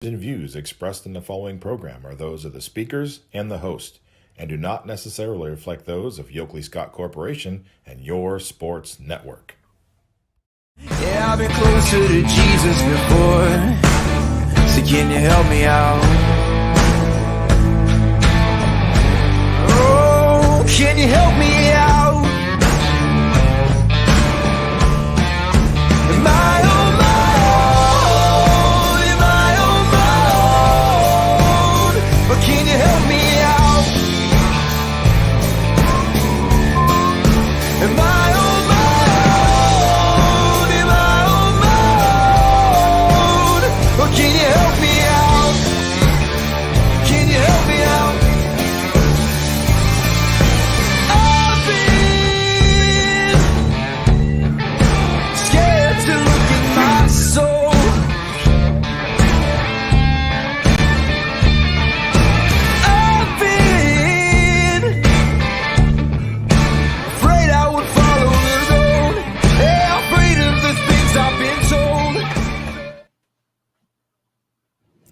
And views expressed in the following program are those of the speakers and the host, and do not necessarily reflect those of Yoakley Scott Corporation and your sports network. Yeah, I've been closer to Jesus before, so can you help me out? Oh, can you help me out? Am I on my own? Am I on my own? Or can you help me out? Am I on my own? Am I on my own? Or can you help me out? Can you help me out? I've been scared to look at my soul. I've been afraid I would follow the road. Yeah, afraid of the things I've been told.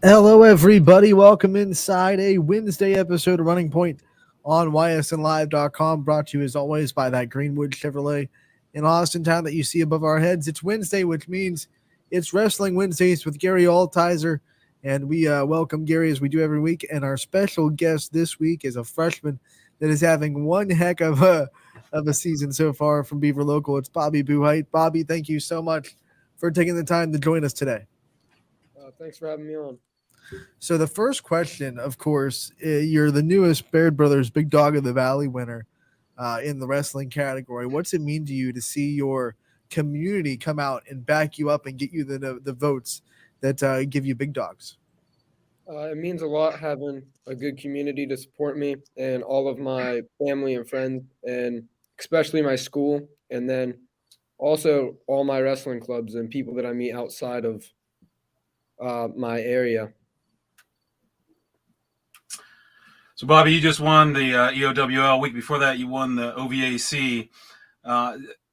Hello, everybody. Welcome inside a Wednesday episode of Running Point on ysnlive.com, brought to you as always by that Greenwood Chevrolet in Austintown that you see above our heads. It's Wednesday, which means it's Wrestling Wednesdays with Gary Altizer, and we welcome Gary as we do every week. And our special guest this week is a freshman that is having one heck of a season so far from Beaver Local. It's Bobby Buhite. Bobby, thank you so much for taking the time to join us today. Thanks for having me on. So the first question, of course, you're the newest Baird Brothers Big Dog of the Valley winner in the wrestling category. What's it mean to you to see your community come out and back you up and get you the votes that give you big dogs? It means a lot having a good community to support me and all of my family and friends, and especially my school, and then also all my wrestling clubs and people that I meet outside of my area. So, Bobby, you just won the EOWL. Week before that, you won the OVAC.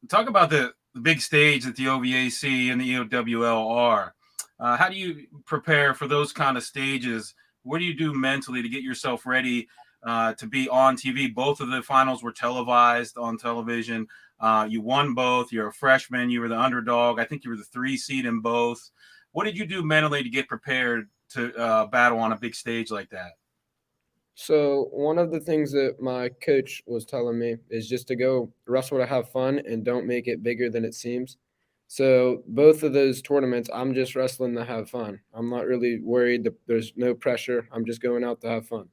Talk about the big stage that the OVAC and the EOWL are. How do you prepare for those kind of stages? What do you do mentally to get yourself ready to be on TV? Both of the finals were televised on television. You won both. You're a freshman. You were the underdog. I think you were the 3 seed in both. What did you do mentally to get prepared to battle on a big stage like that? So one of the things that my coach was telling me is just to go wrestle to have fun and don't make it bigger than it seems. So both of those tournaments, I'm just wrestling to have fun. I'm not really worried that there's no pressure. I'm just going out to have fun.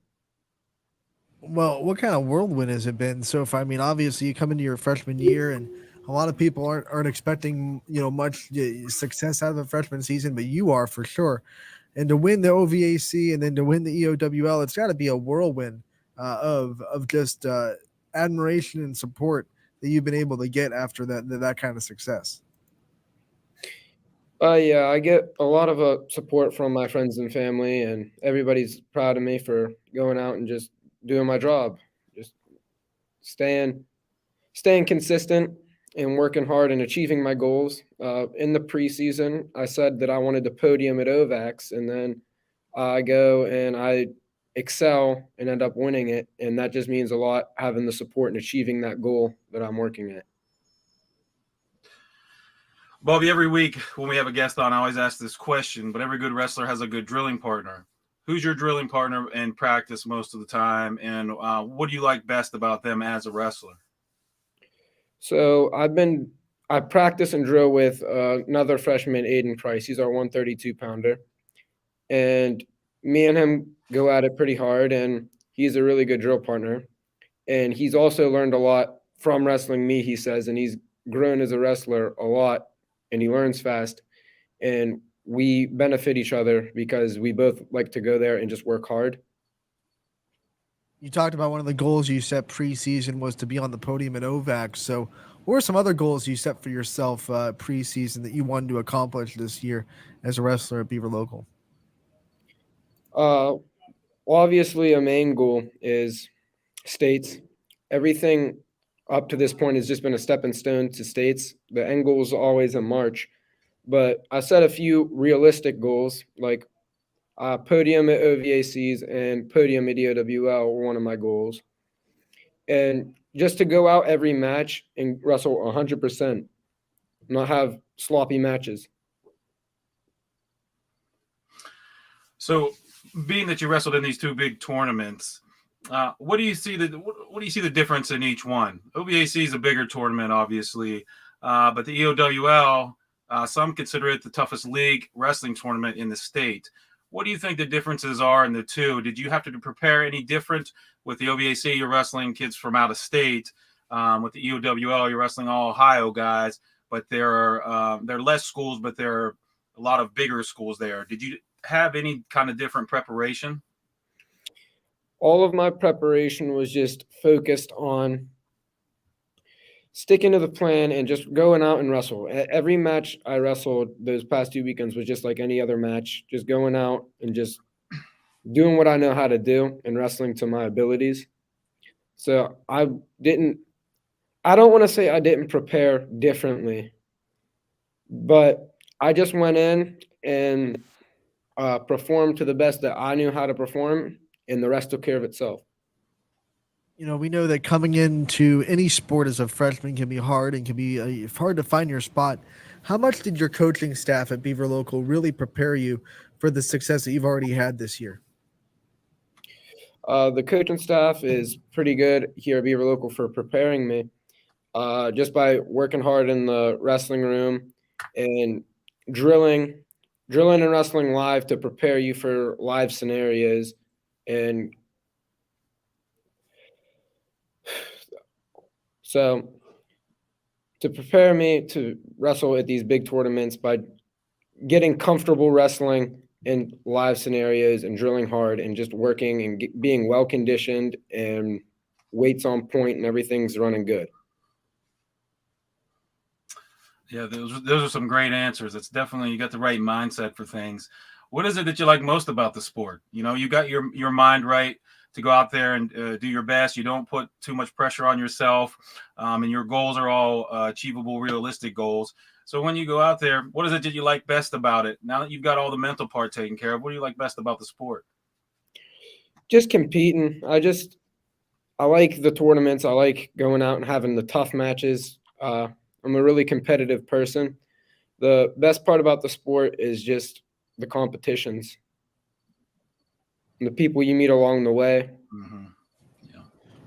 Well, what kind of whirlwind has it been so far? I mean, obviously you come into your freshman year and a lot of people aren't expecting, much success out of a freshman season, but you are for sure. And to win the OVAC and then to win the EOWL, it's got to be a whirlwind of just admiration and support that you've been able to get after that kind of success. Yeah, I get a lot of support from my friends and family, and everybody's proud of me for going out and just doing my job, just staying consistent and working hard and achieving my goals. In the preseason, I said that I wanted to podium at OVAX, and then I go and I excel and end up winning it. And that just means a lot, having the support and achieving that goal that I'm working at. Bobby, every week when we have a guest on, I always ask this question, but every good wrestler has a good drilling partner. Who's your drilling partner in practice most of the time, and what do you like best about them as a wrestler? So I practice and drill with another freshman, Aiden Price. He's our 132-pounder. And me and him go at it pretty hard, and he's a really good drill partner. And he's also learned a lot from wrestling me, he says, and he's grown as a wrestler a lot, and he learns fast. And we benefit each other because we both like to go there and just work hard. You talked about one of the goals you set preseason was to be on the podium at OVAC. So what were some other goals you set for yourself preseason that you wanted to accomplish this year as a wrestler at Beaver Local? Obviously, a main goal is states. Everything up to this point has just been a stepping stone to states. The end goal is always in March. But I set a few realistic goals, like Podium at OVACs and podium at EOWL were one of my goals. And just to go out every match and wrestle 100%, not have sloppy matches. So, being that you wrestled in these two big tournaments, what do you see the difference in each one? OVAC is a bigger tournament, obviously, but the EOWL, some consider it the toughest league wrestling tournament in the state. What do you think the differences are in the two? Did you have to prepare any different with the OVAC? You're wrestling kids from out of state. With the EOWL, you're wrestling all Ohio guys, but there are less schools, but there are a lot of bigger schools there. Did you have any kind of different preparation? All of my preparation was just focused on sticking to the plan and just going out and wrestle. Every match I wrestled those past 2 weekends was just like any other match, just going out and just doing what I know how to do and wrestling to my abilities. So I don't want to say I didn't prepare differently, but I just went in and performed to the best that I knew how to perform, and the rest took care of itself. You know, we know that coming into any sport as a freshman can be hard and can be hard to find your spot. How much did your coaching staff at Beaver Local really prepare you for the success that you've already had this year? The coaching staff is pretty good here at Beaver Local for preparing me, just by working hard in the wrestling room and drilling and wrestling live to prepare you for live scenarios. And so to prepare me to wrestle at these big tournaments by getting comfortable wrestling in live scenarios and drilling hard and just working and being well conditioned and weights on point and everything's running good. Yeah, those are some great answers. It's definitely, you got the right mindset for things. What is it that you like most about the sport? You know, you got your mind right to go out there and do your best. You don't put too much pressure on yourself, and your goals are all achievable, realistic goals. So when you go out there, what is it that you like best about it? Now that you've got all the mental part taken care of, what do you like best about the sport? Just competing. I like the tournaments. I like going out and having the tough matches. I'm a really competitive person. The best part about the sport is just the competitions and the people you meet along the way. Mm-hmm. Yeah.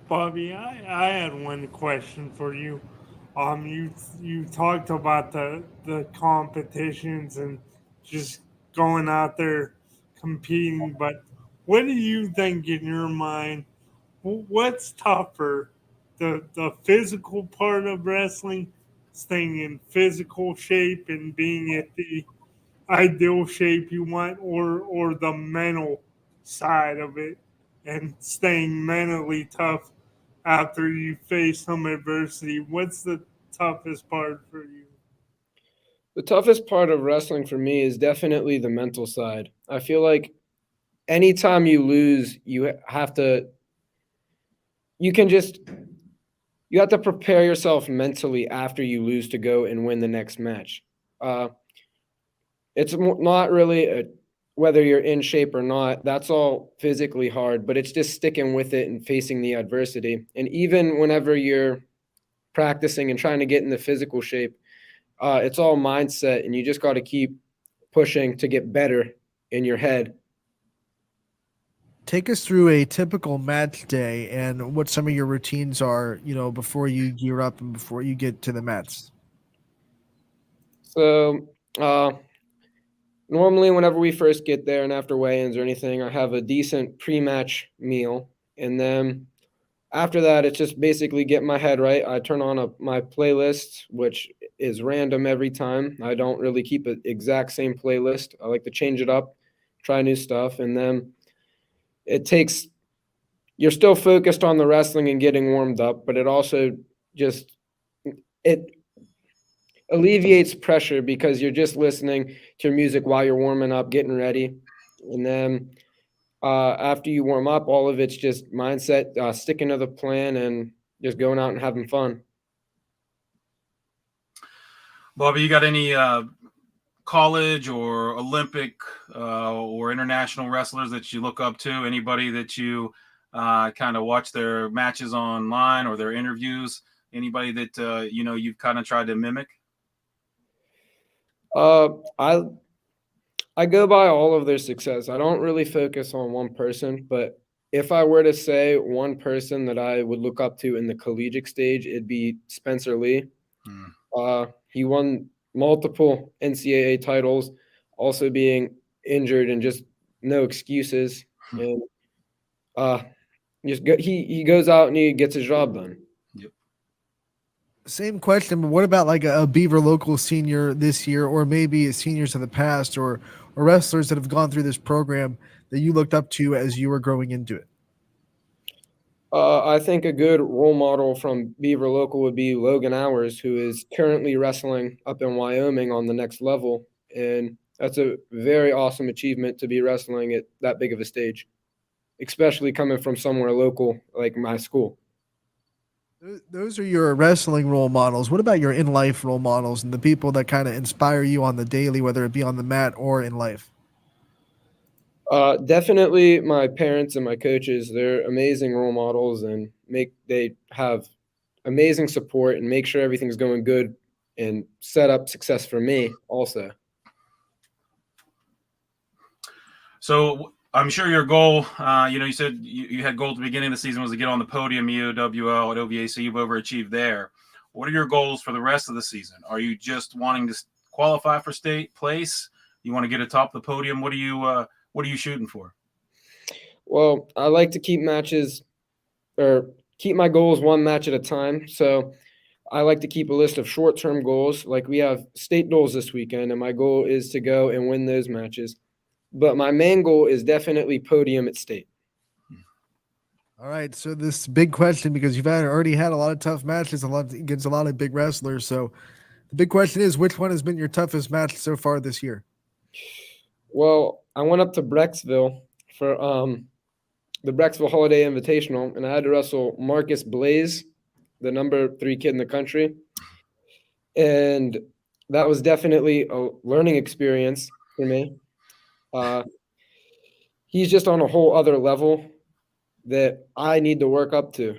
Bobby, I had one question for you. You talked about the competitions and just going out there competing, but what do you think in your mind? What's tougher, the physical part of wrestling, staying in physical shape and being at the ideal shape you want, or the mental side of it and staying mentally tough after you face some adversity? What's the toughest part for you? The toughest part of wrestling for me is definitely the mental side. I feel like anytime you lose, you have to prepare yourself mentally after you lose to go and win the next match. It's not really whether you're in shape or not. That's all physically hard, but it's just sticking with it and facing the adversity. And even whenever you're practicing and trying to get in the physical shape, it's all mindset, and you just got to keep pushing to get better in your head. Take us through a typical match day and what some of your routines are, you know, before you gear up and before you get to the mats. So normally whenever we first get there and after weigh-ins or anything, I have a decent pre-match meal. And then after that, it's just basically get my head right. I turn on my playlist, which is random every time. I don't really keep an exact same playlist. I like to change it up, try new stuff. And then you're still focused on the wrestling and getting warmed up, but it also it alleviates pressure because you're just listening to your music while you're warming up, getting ready. And then after you warm up, all of it's just mindset, sticking to the plan and just going out and having fun. Bobby, you got any college or Olympic or international wrestlers that you look up to? Anybody that you kind of watch their matches online or their interviews? Anybody that you've kind of tried to mimic? I go by all of their success. I don't really focus on one person, but if I were to say one person that I would look up to in the collegiate stage, it'd be Spencer Lee. He won multiple NCAA titles, also being injured and just no excuses. And he goes out and he gets his job done. Yep. Same question, but what about like a Beaver local senior this year, or maybe seniors in the past, or wrestlers that have gone through this program that you looked up to as you were growing into it? I think a good role model from Beaver local would be Logan Hours, who is currently wrestling up in Wyoming on the next level. And that's a very awesome achievement to be wrestling at that big of a stage, especially coming from somewhere local like my school. Those are your wrestling role models. What about your in-life role models and the people that kind of inspire you on the daily, whether it be on the mat or in life? Definitely my parents and my coaches. They're amazing role models and they have amazing support and make sure everything's going good and set up success for me also. So I'm sure your goal, you said you had goal at the beginning of the season was to get on the podium, EOWL at OVAC. You've overachieved there. What are your goals for the rest of the season? Are you just wanting to qualify for state place? You want to get atop the podium? What are you shooting for? Well, I like to keep my goals one match at a time. So I like to keep a list of short-term goals. Like we have state goals this weekend, and my goal is to go and win those matches. But my main goal is definitely podium at state. All right, so this big question, because you've already had a lot of tough matches against a lot of big wrestlers. So the big question is, which one has been your toughest match so far this year? Well, I went up to Brecksville for the Brecksville Holiday Invitational, and I had to wrestle Marcus Blaze, the number 3 kid in the country. And that was definitely a learning experience for me. He's just on a whole other level that I need to work up to.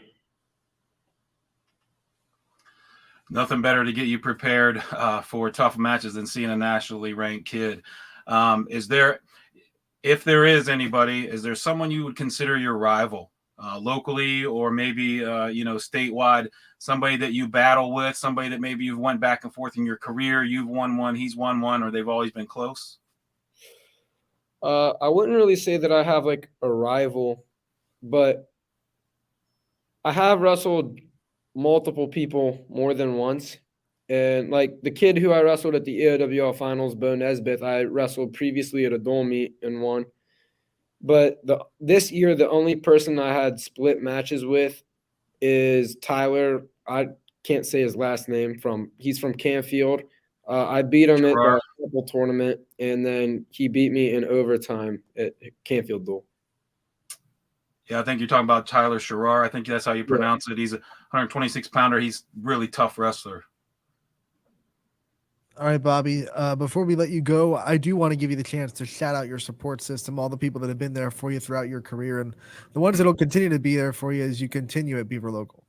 Nothing better to get you prepared for tough matches than seeing a nationally ranked kid. If there is anybody, is there someone you would consider your rival locally or maybe, statewide, somebody that you battle with, somebody that maybe you've went back and forth in your career, you've won one, he's won one, or they've always been close? I wouldn't really say that I have like a rival, but I have wrestled multiple people more than once. And like the kid who I wrestled at the EOWL finals, Bo Nesbitt, I wrestled previously at a dual meet and won. But this year, the only person I had split matches with is Tyler. I can't say his last name. He's from Canfield. I beat him at the double tournament, and then he beat me in overtime at Canfield Duel. Yeah, I think you're talking about Tyler Sherrar. I think that's how you pronounce it. He's a 126-pounder. He's really tough wrestler. All right, Bobby, before we let you go, I do want to give you the chance to shout out your support system, all the people that have been there for you throughout your career, and the ones that will continue to be there for you as you continue at Beaver Local.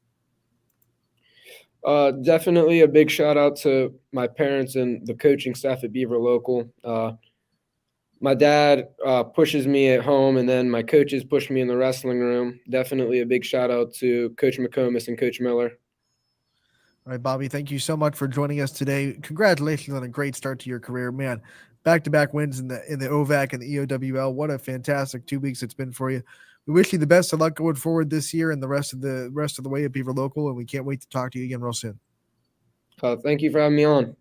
Definitely a big shout out to my parents and the coaching staff at Beaver Local. My dad pushes me at home, and then my coaches push me in the wrestling room. Definitely a big shout out to Coach McComas and Coach Miller. All right, Bobby, thank you so much for joining us today. Congratulations on a great start to your career, man. Back-to-back wins in the OVAC and the EOWL. What a fantastic 2 weeks it's been for you. We wish you the best of luck going forward this year and the rest of the way at Beaver Local, and we can't wait to talk to you again real soon. Thank you for having me on.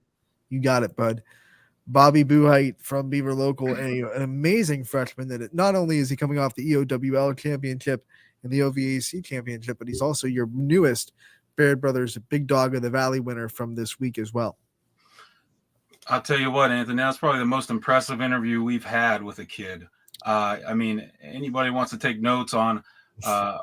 You got it, bud. Bobby Buhite from Beaver Local, an amazing freshman that not only is he coming off the EOWL championship and the OVAC championship, but he's also your newest Baird Brothers Big Dog of the Valley winner from this week as well. I'll tell you what, Anthony, that's probably the most impressive interview we've had with a kid. I mean, anybody wants to take notes on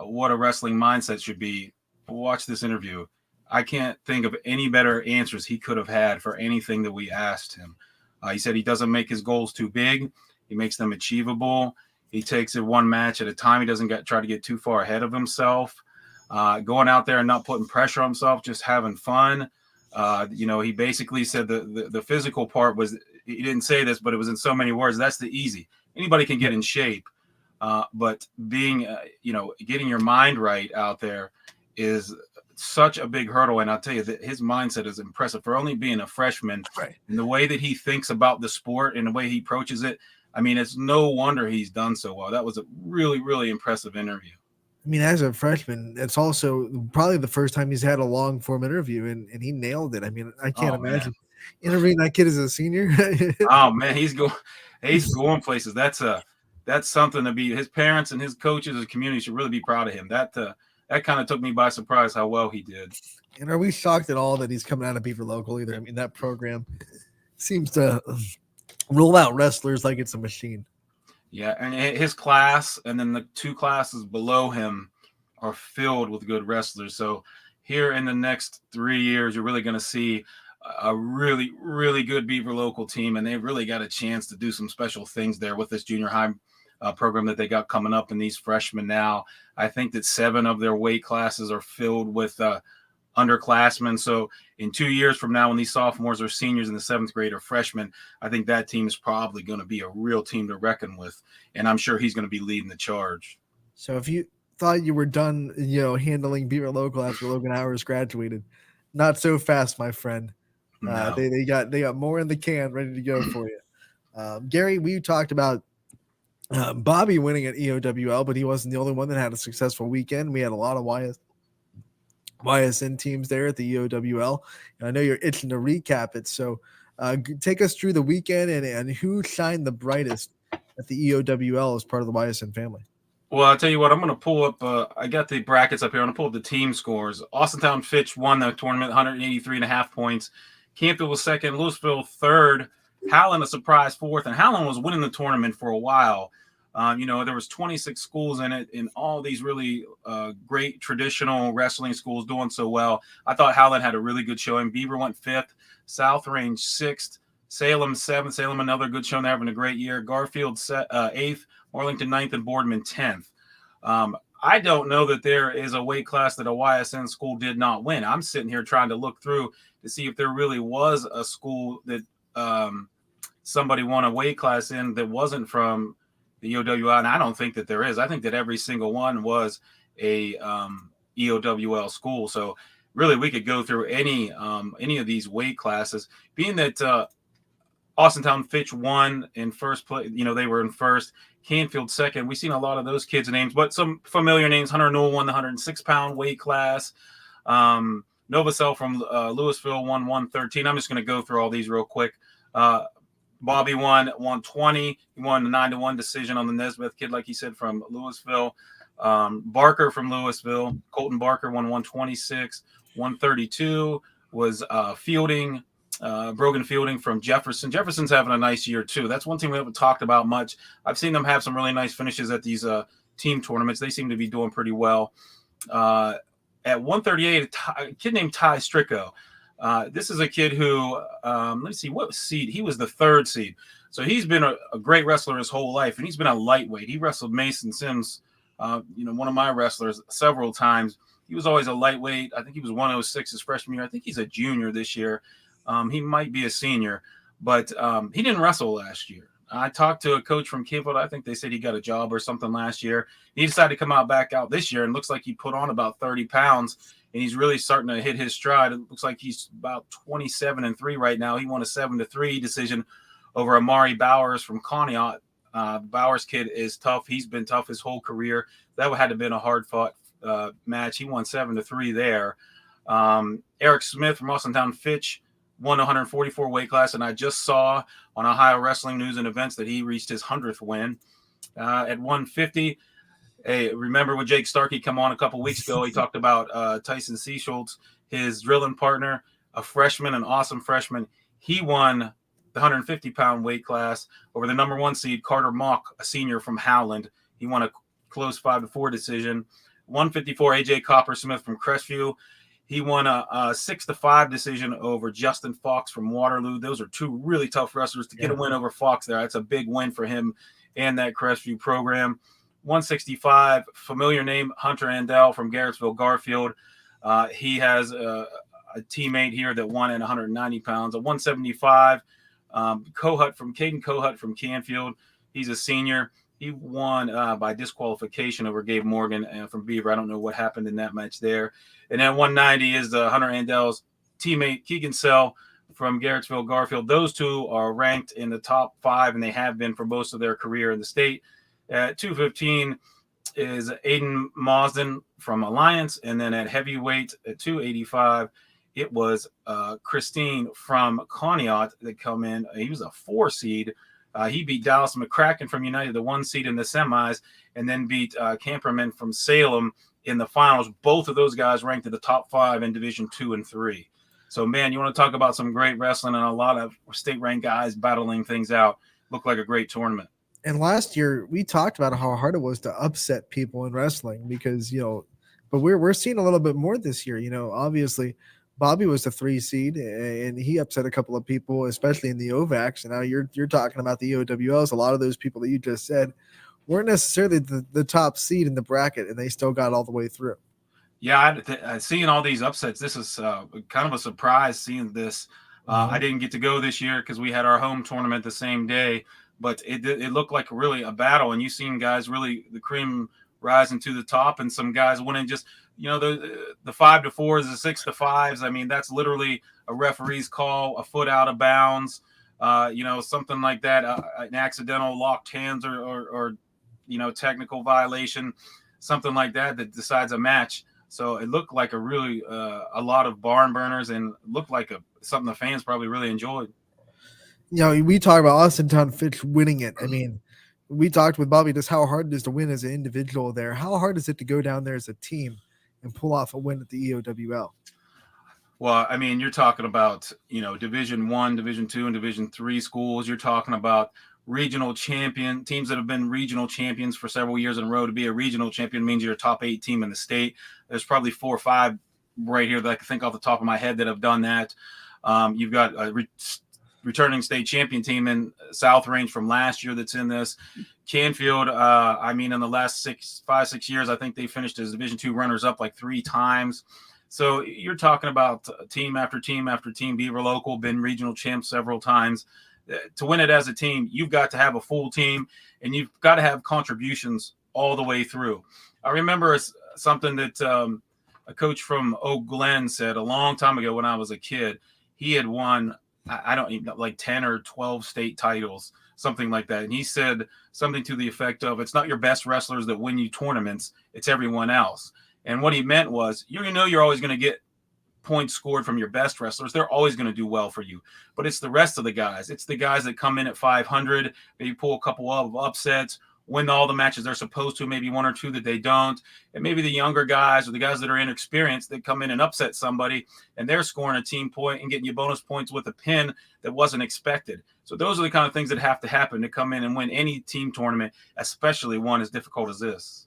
what a wrestling mindset should be, watch this interview. I can't think of any better answers he could have had for anything that we asked him. He said he doesn't make his goals too big. He makes them achievable. He takes it one match at a time. He doesn't try to get too far ahead of himself. Going out there and not putting pressure on himself, just having fun. He basically said the physical part was, he didn't say this, but it was in so many words. That's the easy. Anybody can get in shape. But being, getting your mind right out there is such a big hurdle. And I'll tell you that his mindset is impressive for only being a freshman. Right. And the way that he thinks about the sport and the way he approaches it, I mean, it's no wonder he's done so well. That was a really, really impressive interview. I mean, as a freshman, it's also probably the first time he's had a long form interview, and he nailed it. I mean, I can't imagine interviewing that kid as a senior. Oh man, he's going places. That's something to be. His parents and his coaches and community should really be proud of him. That kind of took me by surprise how well he did. And are we shocked at all that he's coming out of Beaver Local either? I mean, that program seems to roll out wrestlers like it's a machine. Yeah, and his class and then the two classes below him are filled with good wrestlers. So here in the next 3 years, you're really going to see a really, really good Beaver Local team, and they've really got a chance to do some special things there with this junior high program that they got coming up and these freshmen now. I think that 7 of their weight classes are filled with underclassmen. So in 2 years from now, when these sophomores or seniors in the 7th grade are freshmen, I think that team is probably going to be a real team to reckon with. And I'm sure he's going to be leading the charge. So if you thought you were done, handling Beaver Local after Logan Howers graduated, not so fast, my friend. No. They got more in the can ready to go for you. Gary, we talked about Bobby winning at EOWL, but he wasn't the only one that had a successful weekend. We had a lot of YSN teams there at the EOWL. And I know you're itching to recap it. So take us through the weekend and who shined the brightest at the EOWL as part of the YSN family. Well, I'll tell you what, I'm going to pull up, I got the brackets up here. I'm going to pull up the team scores. Austintown Fitch won the tournament, 183.5 points. Campbell was second, Louisville third, Howland a surprise fourth, and Howland was winning the tournament for a while. There was 26 schools in it, and all these really great traditional wrestling schools doing so well. I thought Howland had a really good showing. Beaver went 5th, South Range 6th, Salem 7th. Salem another good showing. They're having a great year. Garfield 8th, Arlington 9th, and Boardman 10th. I don't know that there is a weight class that a YSN school did not win. I'm sitting here trying to look through to see if there really was a school that somebody won a weight class in that wasn't from the EOWL, and I don't think that there is. I think that every single one was a EOWL school. So really, we could go through any of these weight classes. Being that Austintown Fitch won in first place, they were in first. Canfield second. We've seen a lot of those kids' names, but some familiar names. Hunter Newell won the 106-pound weight class. Novacell from Louisville won 113. I'm just going to go through all these real quick. Bobby won 120. He won the 9-1 decision on the Nesmith kid, like he said, from Louisville. Barker from Louisville. Colton Barker won 126. 132 was Fielding. Brogan Fielding from Jefferson. Jefferson's having a nice year too. That's one team we haven't talked about much. I've seen them have some really nice finishes at these team tournaments. They seem to be doing pretty well. At 138, a kid named Ty Stricko. This is a kid who, let's see, what seed? He was the 3rd seed. So he's been a great wrestler his whole life, and he's been a lightweight. He wrestled Mason Sims, one of my wrestlers, several times. He was always a lightweight. I think he was 106 his freshman year. I think he's a junior this year. He might be a senior, but he didn't wrestle last year. I talked to a coach from Campbell. I think they said he got a job or something last year. He decided to come back out this year, and looks like he put on about 30 pounds, and he's really starting to hit his stride. It looks like he's about 27-3 right now. He won a 7-3 decision over Amari Bowers from Conneaut. Bowers kid is tough. He's been tough his whole career. That had to have been a hard-fought match. He won 7-3 there. Eric Smith from Austintown Fitch won 144 weight class, and I just saw on Ohio Wrestling News and Events that he reached his 100th win. At 150, remember when Jake Starkey come on a couple weeks ago, he talked about Tyson Seaschultz, his drilling partner, a freshman, an awesome freshman. He won the 150-pound weight class over the number 1 seed, Carter Mock, a senior from Howland. He won a close 5-4 decision. 154, AJ Coppersmith from Crestview. He won a 6-5 decision over Justin Fox from Waterloo. Those are two really tough wrestlers. To get a win over Fox there, that's a big win for him and that Crestview program. 165, familiar name, Hunter Andel from Garrettsville Garfield. He has a teammate here that won at 190 pounds. A 175, Caden Kohut from Canfield. He's a senior. He won by disqualification over Gabe Morgan from Beaver. I don't know what happened in that match there. And then 190 is Hunter Andel's teammate, Keegan Sell from Garrettsville Garfield. Those two are ranked in the top 5, and they have been for most of their career in the state. At 215 is Aiden Mausden from Alliance. And then at heavyweight at 285, it was Christine from Conneaut that come in. He was a 4 seed. He beat Dallas McCracken from United, the 1 seed in the semis, and then beat Camperman from Salem in the finals. Both of those guys ranked in the top 5 in Division 2 and 3. So, man, you want to talk about some great wrestling and a lot of state-ranked guys battling things out. Looked like a great tournament. And last year we talked about how hard it was to upset people in wrestling because, but we're seeing a little bit more this year. Obviously Bobby was the 3 seed and he upset a couple of people, especially in the OVACs. And now you're talking about the EOWLs. A lot of those people that you just said weren't necessarily the top seed in the bracket, and they still got all the way through. Yeah, seeing all these upsets, this is kind of a surprise seeing this. I didn't get to go this year because we had our home tournament the same day, but it looked like really a battle. And you've seen guys really, the cream rising to the top, and some guys winning just, the 5-4s, the 6-5s. I mean, that's literally a referee's call, a foot out of bounds, something like that, an accidental locked hands or technical violation, something like that decides a match. So it looked like a really a lot of barn burners, and looked like something the fans probably really enjoyed. We talk about Austintown Fitch winning it. I mean, we talked with Bobby just how hard it is to win as an individual there. How hard is it to go down there as a team and pull off a win at the EOWL? Well, I mean, you're talking about, Division 1, Division 2, and Division 3 schools. You're talking about regional champion teams that have been regional champions for several years in a row. To be a regional champion means you're a top 8 team in the state. There's probably 4 or 5 right here that I can think off the top of my head that have done that. You've got a returning state champion team in South Range from last year that's in this. Canfield, in the last 5-6 years, I think they finished as Division 2 runners up like 3 times. So you're talking about team after team after team. Beaver Local been regional champs several times. To win it as a team, you've got to have a full team, and you've got to have contributions all the way through. I remember something that a coach from Oak Glen said a long time ago when I was a kid. He had won, I don't even know, like 10 or 12 state titles, something like that. And he said something to the effect of, it's not your best wrestlers that win you tournaments, it's everyone else. And what he meant was, you're always going to get points scored from your best wrestlers. They're always going to do well for you, but it's the rest of the guys. It's the guys that come in at 500, maybe pull a couple of upsets, win all the matches they're supposed to, maybe 1 or 2 that they don't. And maybe the younger guys or the guys that are inexperienced that come in and upset somebody, and they're scoring a team point and getting you bonus points with a pin that wasn't expected. So those are the kind of things that have to happen to come in and win any team tournament, especially one as difficult as this.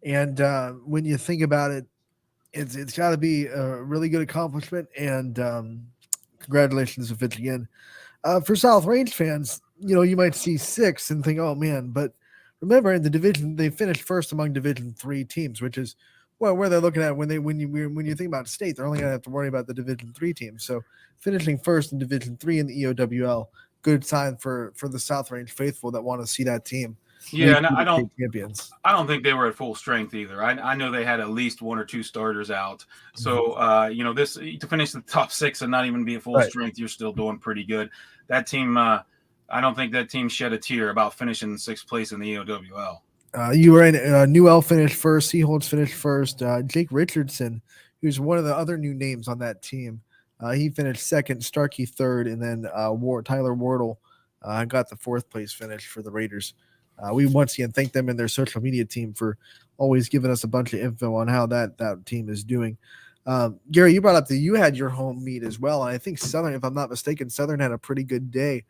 And when you think about it, it's got to be a really good accomplishment, and congratulations to Fitch again. For South Range fans, you might see 6 and think, oh man, but remember in the division they finished first among Division 3 teams, which is where they're looking at when you think about state, they're only going to have to worry about the Division 3 teams. So finishing first in Division 3 in the EOWL, good sign for the South Range faithful that want to see that team. Yeah, and I don't think they were at full strength either. I know they had at least 1 or 2 starters out. So, this to finish the top 6 and not even be at full strength, you're still doing pretty good. That team, I don't think that team shed a tear about finishing 6th place in the EOWL. You were in Newell finished first, Seaholtz finished first. Jake Richardson, who's one of the other new names on that team, he finished 2nd, Starkey 3rd, and then Tyler Wardle got the 4th place finish for the Raiders. We once again thank them and their social media team for always giving us a bunch of info on how that team is doing. Gary, you brought up that you had your home meet as well. And I think Southern, if I'm not mistaken, Southern had a pretty good day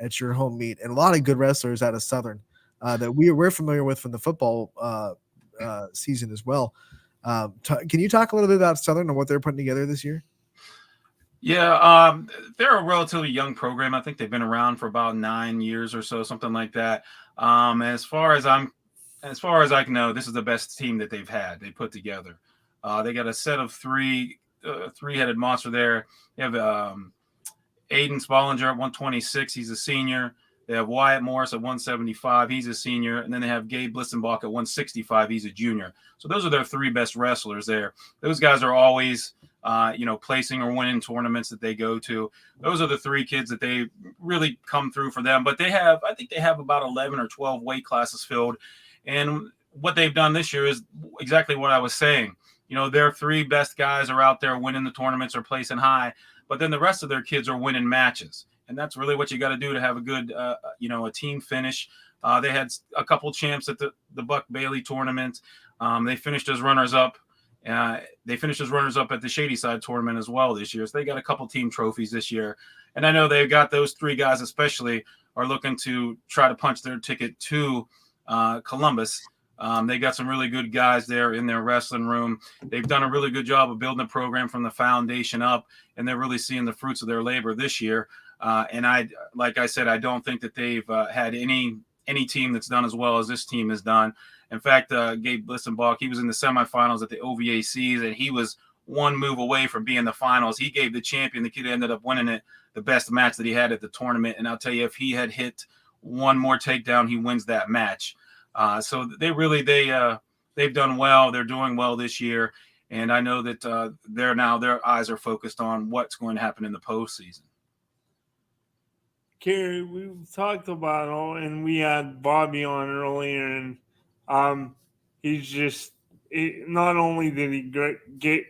at your home meet, and a lot of good wrestlers out of Southern that we're familiar with from the football season as well. Can you talk a little bit about Southern and what they're putting together this year? Yeah, they're a relatively young program. I think they've been around for about 9 years or so, something like that. As far as I can know, this is the best team that they've had. They put together. They got a set of three-headed monster there. They have Aiden Spollinger at 126. He's a senior. They have Wyatt Morris at 175. He's a senior. And then they have Gabe Blissenbach at 165. He's a junior. So those are their three best wrestlers there. Those guys are always placing or winning tournaments that they go to. Those are the three kids that they really come through for them. But I think they have about 11 or 12 weight classes filled. And what they've done this year is exactly what I was saying. Their three best guys are out there winning the tournaments or placing high, but then the rest of their kids are winning matches. And that's really what you got to do to have a good, a team finish. They had a couple champs at the Buck Bailey tournament. They finished as runners-up. They finished as runners-up at the Shadyside tournament as well this year. So they got a couple team trophies this year. And I know they've got those three guys especially are looking to try to punch their ticket to Columbus. They got some really good guys there in their wrestling room. They've done a really good job of building the program from the foundation up, and they're really seeing the fruits of their labor this year. And like I said, I don't think that they've had any team that's done as well as this team has done. In fact, Gabe Blissenbach, he was in the semifinals at the OVACs, and he was one move away from being the finals. He gave the champion, the kid ended up winning it, the best match that he had at the tournament. And I'll tell you, if he had hit one more takedown, he wins that match. So they've done well. They're doing well this year. And I know that their eyes are focused on what's going to happen in the postseason. Kerry, we talked about and we had Bobby on earlier, and he's just not only did he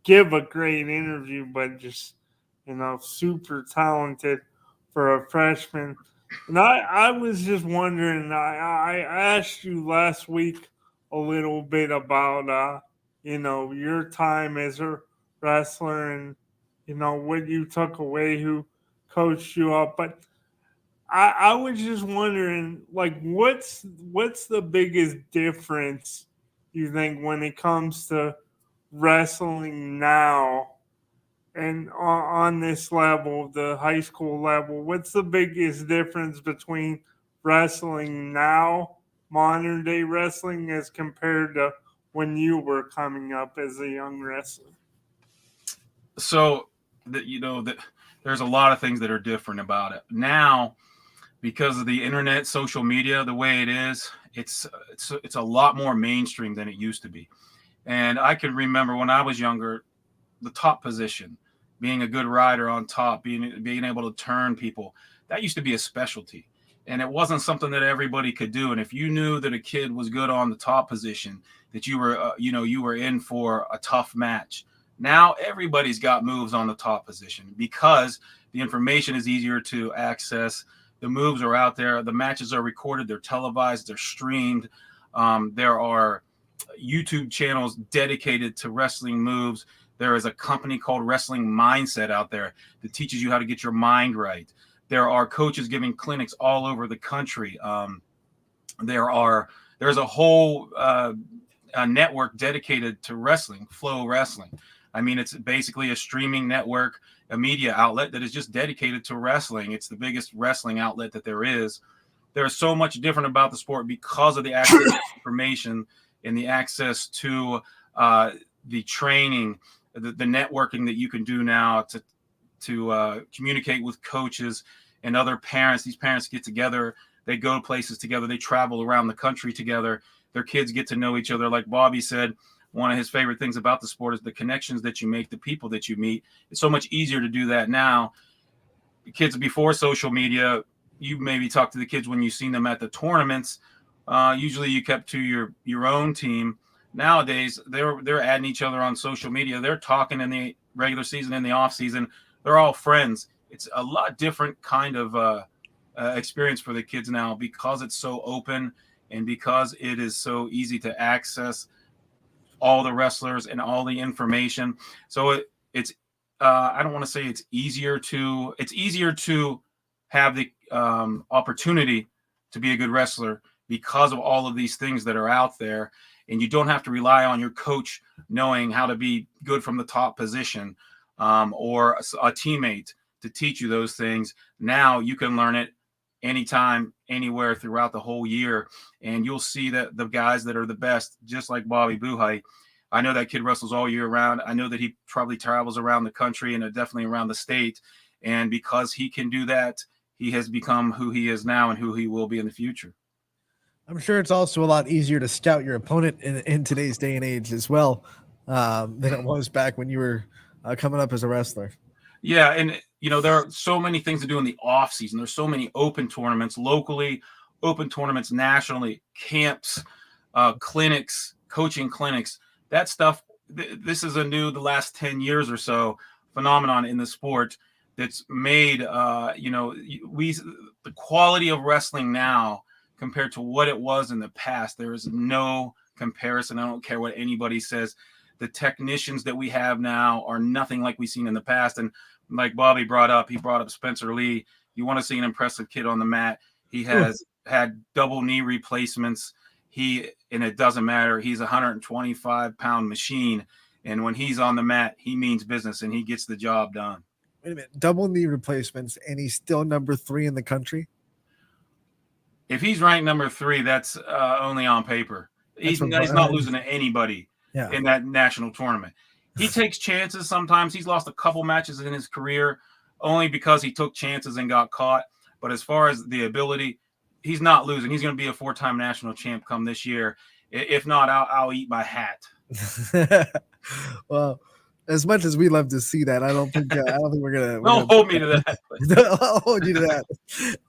give a great interview, but just super talented for a freshman. And I was just wondering. I asked you last week a little bit about your time as a wrestler and what you took away, who coached you up. But I was just wondering, like, what's the biggest difference you think when it comes to wrestling now and on this level, the high school level? What's the biggest difference between wrestling now, modern day wrestling, as compared to when you were coming up as a young wrestler? So there's a lot of things that are different about it now because of the internet, social media, the way it is. It's a lot more mainstream than it used to be. And I can remember when I was younger, the top position, being a good rider on top, being able to turn people, that used to be a specialty. And it wasn't something that everybody could do. And if you knew that a kid was good on the top position, that you were in for a tough match. Now everybody's got moves on the top position because the information is easier to access. The moves are out there. The matches are recorded. They're televised. They're streamed. There are YouTube channels dedicated to wrestling moves. There is a company called Wrestling Mindset out there that teaches you how to get your mind right. There are coaches giving clinics all over the country. There's a whole network dedicated to wrestling, Flow Wrestling. I mean, it's basically a streaming network, a media outlet that is just dedicated to wrestling. It's the biggest wrestling outlet that there is. There's so much different about the sport because of the access to information and the access to the training, the networking that you can do now to communicate with coaches and other parents. These parents get together, they go to places together, they travel around the country together. Their kids get to know each other. Like Bobby said, one of his favorite things about the sport is the connections that you make, the people that you meet. It's so much easier to do that now. The kids before social media, you maybe talk to the kids when you've seen them at the tournaments. Usually you kept to your own team. Nowadays, they're adding each other on social media. They're talking in the regular season, in the off season. They're all friends. It's a lot different kind of experience for the kids now because it's so open and because it is so easy to access all the wrestlers and all the information. So it's I don't want to say it's easier to have the opportunity to be a good wrestler because of all of these things that are out there. And you don't have to rely on your coach knowing how to be good from the top position, or a teammate to teach you those things. Now you can learn it anytime, anywhere throughout the whole year. And you'll see that the guys that are the best, just like Bobby Buhai, I know that kid wrestles all year round. I know that he probably travels around the country and definitely around the state. And because he can do that, he has become who he is now and who he will be in the future. I'm sure it's also a lot easier to scout your opponent in today's day and age as well, than it was back when you were coming up as a wrestler. Yeah, and there are so many things to do in the off season. There's so many open tournaments locally, open tournaments nationally, camps, clinics, coaching clinics. That stuff. This is the last 10 years or so phenomenon in the sport that's made. The quality of wrestling now compared to what it was in the past, there is no comparison. I don't care what anybody says. The technicians that we have now are nothing like we've seen in the past. And like Bobby brought up Spencer Lee. You want to see an impressive kid on the mat. He has had double knee replacements. And it doesn't matter. He's a 125-pound machine. And when he's on the mat, he means business and he gets the job done. Wait a minute, double knee replacements, and he's still number 3 in the country? If he's ranked number 3, that's only on paper. He's not losing to anybody in that national tournament. He takes chances sometimes. He's lost a couple matches in his career only because he took chances and got caught. But as far as the ability, he's not losing. He's going to be a 4-time national champ come this year. If not, I'll eat my hat. Well, as much as we love to see that, I don't think we're gonna. Don't hold me to that. I'll hold you to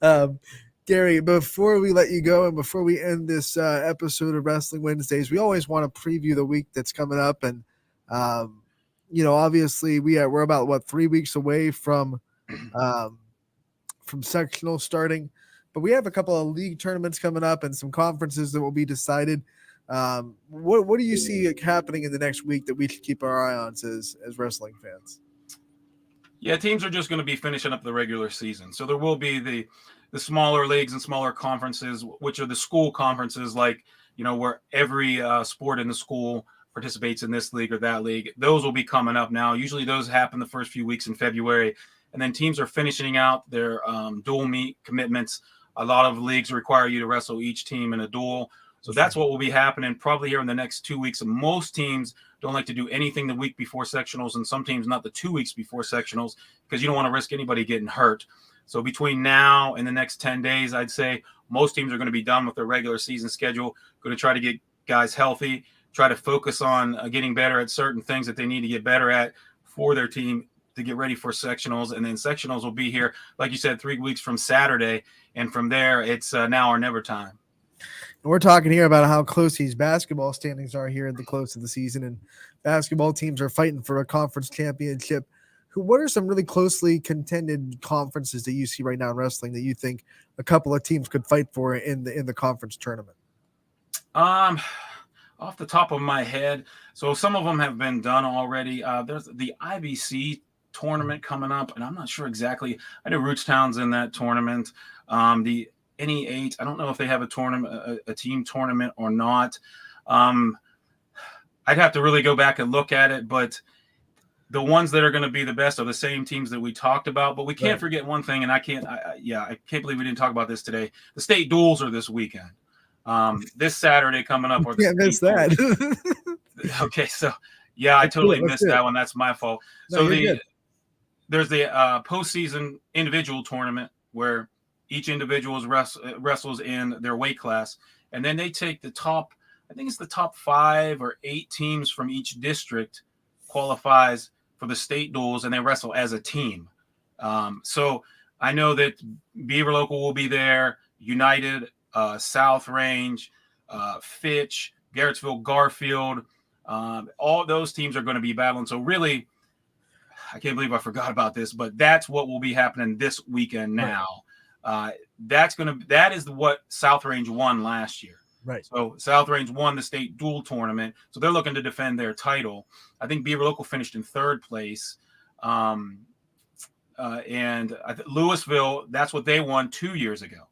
that. Gary, before we let you go and before we end this episode of Wrestling Wednesdays, we always want to preview the week that's coming up. And, obviously we're about 3 weeks away from sectional starting, but we have a couple of league tournaments coming up and some conferences that will be decided. What do you see happening in the next week that we should keep our eye on as wrestling fans? Yeah, teams are just going to be finishing up the regular season. So there will be the smaller leagues and smaller conferences, which are the school conferences, like, where every sport in the school participates in this league or that league. Those will be coming up now. Usually those happen the first few weeks in February. And then teams are finishing out their dual meet commitments. A lot of leagues require you to wrestle each team in a duel. So that's what will be happening probably here in the next 2 weeks. And most teams don't like to do anything the week before sectionals, and some teams not the 2 weeks before sectionals, because you don't want to risk anybody getting hurt. So between now and the next 10 days, I'd say most teams are going to be done with their regular season schedule, going to try to get guys healthy, try to focus on getting better at certain things that they need to get better at for their team to get ready for sectionals. And then sectionals will be here, like you said, 3 weeks from Saturday. And from there, it's now or never time. And we're talking here about how close these basketball standings are here at the close of the season. And basketball teams are fighting for a conference championship. What are some really closely contended conferences that you see right now in wrestling that you think a couple of teams could fight for in the conference tournament? Off the top of my head, so some of them have been done already. There's the IBC tournament coming up, and I'm not sure exactly. I know Rootstown's in that tournament. The NE8, I don't know if they have a tournament, a team tournament or not. I'd have to really go back and look at it, but the ones that are going to be the best are the same teams that we talked about. But we can't forget one thing, and I can't believe we didn't talk about this today. The state duels are this weekend. This Saturday coming up. You can't miss that. Okay, so yeah, I totally missed that one. That's my fault. So there's the postseason individual tournament where each individual wrestles in their weight class, and then they take the top. I think it's the top 5 or 8 teams from each district qualifies for the state duels, and they wrestle as a team. So I know that Beaver Local will be there, United, South Range, Fitch, Garrettsville, Garfield. All those teams are going to be battling. So really, I can't believe I forgot about this, but that's what will be happening this weekend now. That is what South Range won last year. Right. So South Range won the state dual tournament, so they're looking to defend their title. I think Beaver Local finished in 3rd place. And Louisville, that's what they won 2 years ago.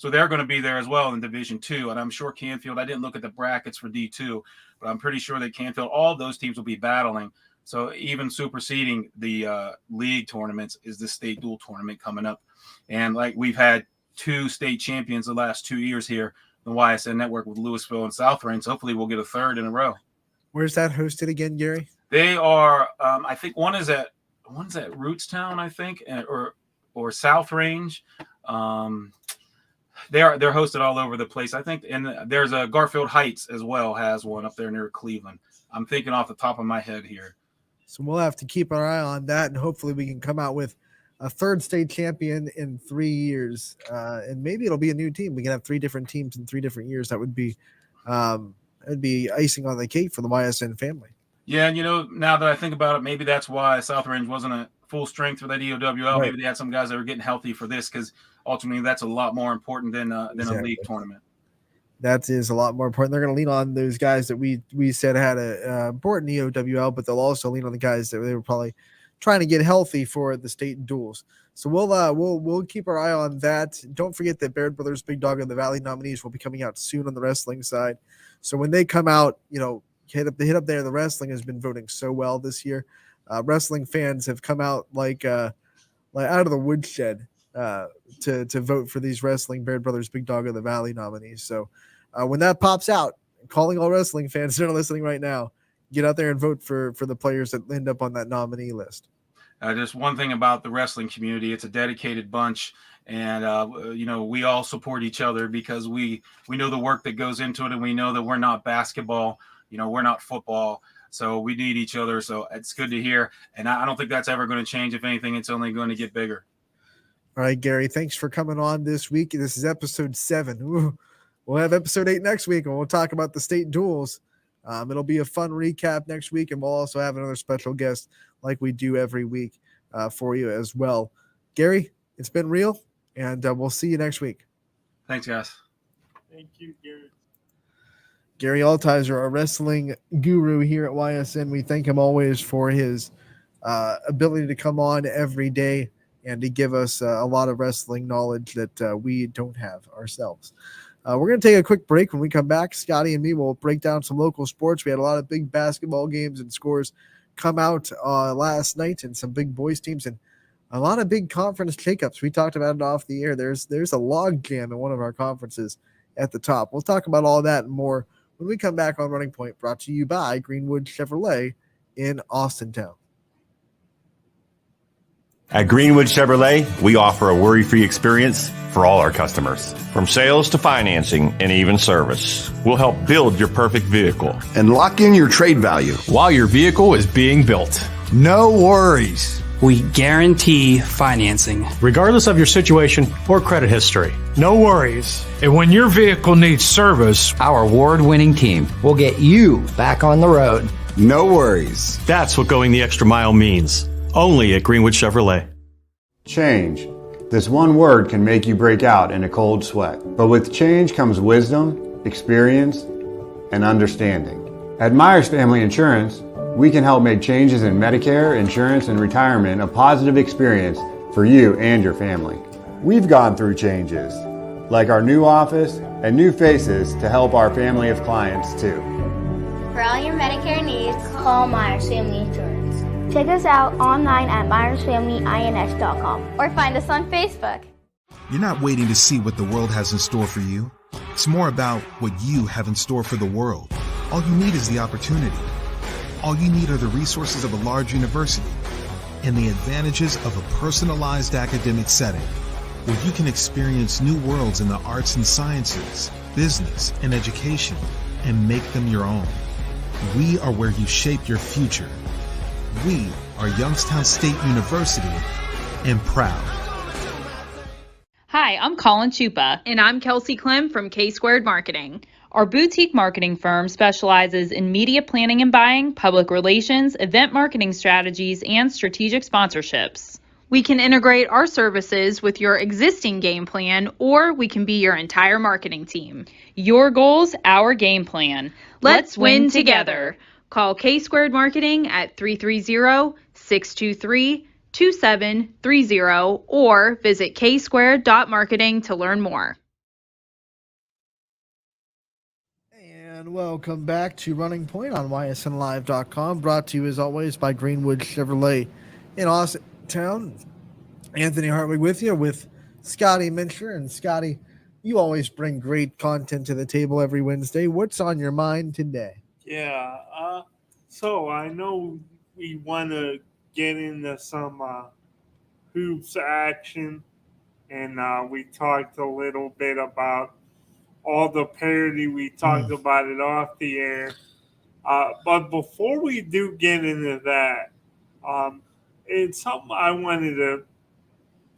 So they're going to be there as well in Division II. And I'm sure Canfield, I didn't look at the brackets for D2, but I'm pretty sure that Canfield, all of those teams will be battling. So even superseding the league tournaments is the state dual tournament coming up. And like we've had 2 state champions the last 2 years here, the YSN network with Louisville and South Range. Hopefully we'll get a third in a row. Where's that hosted again, Gary? They are, I think one's at Rootstown, I think, or South Range. They're hosted all over the place, I think. And there's a Garfield Heights as well, has one up there near Cleveland. I'm thinking off the top of my head here. So we'll have to keep our eye on that, and hopefully we can come out with a third state champion in 3 years. And maybe it'll be a new team. We can have 3 different teams in 3 different years. That would be it'd be icing on the cake for the YSN family. Yeah, and now that I think about it, maybe that's why South Range wasn't at full strength for that EOWL. Right. Maybe they had some guys that were getting healthy for this, because ultimately that's a lot more important than Exactly. a league tournament. That is a lot more important. They're going to lean on those guys that we said had a important EOWL, but they'll also lean on the guys that they were probably trying to get healthy for the state duels. So we'll keep our eye on that. Don't forget that Baird Brothers Big Dog of the Valley nominees will be coming out soon on the wrestling side. So when they come out, hit up there. The wrestling has been voting so well this year. Wrestling fans have come out like out of the woodshed to vote for these wrestling Baird Brothers Big Dog of the Valley nominees. So when that pops out, calling all wrestling fans that are listening right now, get out there and vote for the players that end up on that nominee list. Just one thing about the wrestling community, it's a dedicated bunch. And, we all support each other because we know the work that goes into it, and we know that we're not basketball, we're not football. So we need each other. So it's good to hear. And I don't think that's ever going to change. If anything, it's only going to get bigger. All right, Gary, thanks for coming on this week. This is episode 7. Ooh, we'll have episode 8 next week, and we'll talk about the state duels. It'll be a fun recap next week, and we'll also have another special guest like we do every week for you as well. Gary, it's been real, and we'll see you next week. Thanks, guys. Thank you, Gary. Gary Altizer, our wrestling guru here at YSN. We thank him always for his ability to come on every day and to give us a lot of wrestling knowledge that we don't have ourselves. We're going to take a quick break. When we come back, Scotty and me will break down some local sports. We had a lot of big basketball games and scores come out last night, and some big boys teams, and a lot of big conference shakeups. We talked about it off the air. There's a log jam in one of our conferences at the top. We'll talk about all that and more when we come back on Running Point, brought to you by Greenwood Chevrolet in Austintown. At Greenwood Chevrolet, we offer a worry-free experience for all our customers. From sales to financing and even service, we'll help build your perfect vehicle and lock in your trade value while your vehicle is being built. No worries. We guarantee financing, regardless of your situation or credit history. No worries. And when your vehicle needs service, our award-winning team will get you back on the road. No worries. That's what going the extra mile means. Only at Greenwood Chevrolet. Change. This one word can make you break out in a cold sweat. But with change comes wisdom, experience, and understanding. At Myers Family Insurance, we can help make changes in Medicare, insurance, and retirement a positive experience for you and your family. We've gone through changes, like our new office and new faces to help our family of clients too. For all your Medicare needs, call Myers Family Insurance. Check us out online at MyersFamilyINS.com or find us on Facebook. You're not waiting to see what the world has in store for you. It's more about what you have in store for the world. All you need is the opportunity. All you need are the resources of a large university and the advantages of a personalized academic setting where you can experience new worlds in the arts and sciences, business, and education and make them your own. We are where you shape your future. We are Youngstown State University and proud. Hi, I'm Colin Chupa. And I'm Kelsey Clem from K-Squared Marketing. Our boutique marketing firm specializes in media planning and buying, public relations, event marketing strategies, and strategic sponsorships. We can integrate our services with your existing game plan, or we can be your entire marketing team. Your goals, our game plan. Let's win together. Call K-Squared Marketing at 330-623-2730 or visit ksquared.marketing to learn more. And welcome back to Running Point on ysnlive.com, brought to you as always by Greenwood Chevrolet in Austin Town. Anthony Hartwig with you with Scotty Mincher. And Scotty, you always bring great content to the table every Wednesday. What's on your mind today? Yeah. So I know we want to get into some hoops action, and we talked a little bit about all the parity. We talked about it off the air. But before we do get into that, it's something I wanted to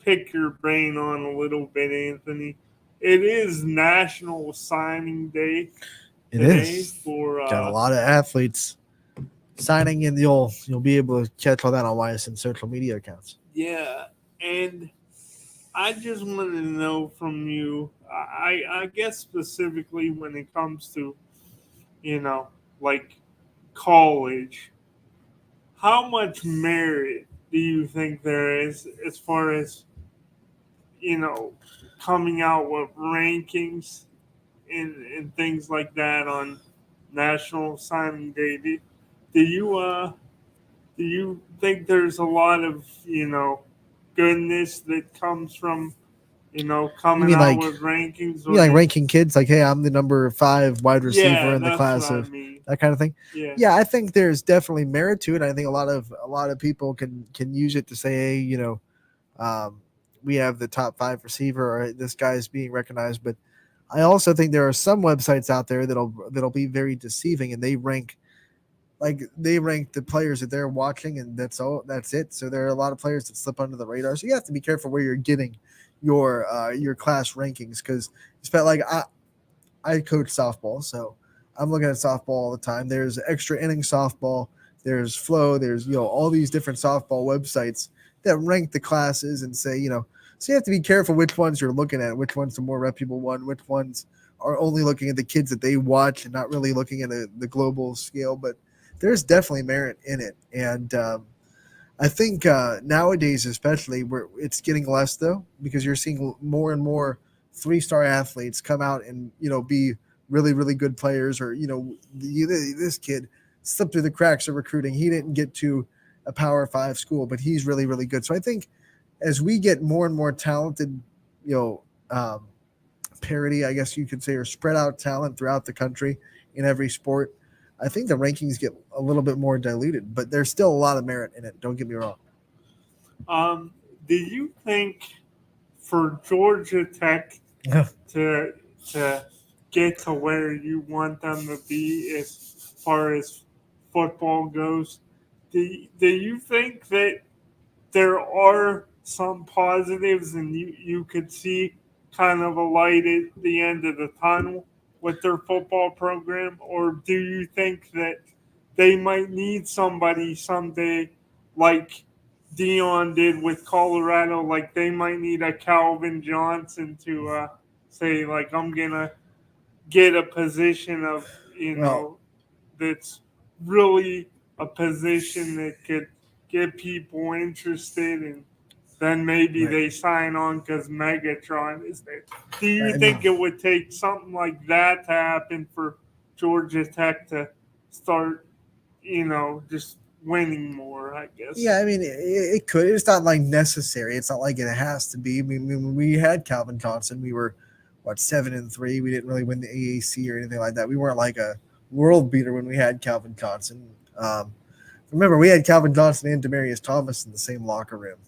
pick your brain on a little bit, Anthony. It is National Signing Day today for got a lot of athletes signing, and you'll be able to catch all that on YSN social media accounts. Yeah, and I just wanted to know from you. I guess specifically when it comes to like college, how much merit do you think there is as far as coming out with rankings and things like that on National Signing Day? Do you think there's a lot of goodness that comes from coming mean out like- with rankings? You like ranking kids like, hey, I'm the number 5 wide receiver in the that's class what I of mean. that kind of thing. Yeah. I think there's definitely merit to it. I think a lot of people can use it to say, hey, we have the top 5 receiver, or this guy's being recognized. But I also think there are some websites out there that'll be very deceiving, and they rank the players that they're watching, and that's it. So there are a lot of players that slip under the radar. So you have to be careful where you're getting your class rankings, because it's felt like I coach softball, so I'm looking at softball all the time. There's extra inning softball, there's flow, there's all these different softball websites that rank the classes and say, so you have to be careful which ones you're looking at, which one's the more reputable one, which ones are only looking at the kids that they watch and not really looking at the global scale. But there's definitely merit in it. And I think nowadays, especially, where it's getting less, though, because you're seeing more and more 3-star athletes come out and, be really, really good players. Or, this kid slipped through the cracks of recruiting. He didn't get to a Power 5 school, but he's really, really good. So I think as we get more and more talented, parity, I guess you could say, or spread out talent throughout the country in every sport, I think the rankings get a little bit more diluted, but there's still a lot of merit in it. Don't get me wrong. Do you think for Georgia Tech to get to where you want them to be as far as football goes, do you think that there are some positives and you could see kind of a light at the end of the tunnel with their football program? Or do you think that they might need somebody someday like Dion did with Colorado? Like they might need a Calvin Johnson to say, like, I'm going to get a position of, that's really a position that could get people interested, and then maybe they sign on because Megatron is there. Do you think it would take something like that to happen for Georgia Tech to start, just winning more, I guess? Yeah, I mean, it could. It's not like necessary. It's not like it has to be. I mean, when we had Calvin Johnson, we were, 7-3. We didn't really win the AAC or anything like that. We weren't like a world beater when we had Calvin Johnson. Remember, we had Calvin Johnson and Demaryius Thomas in the same locker room.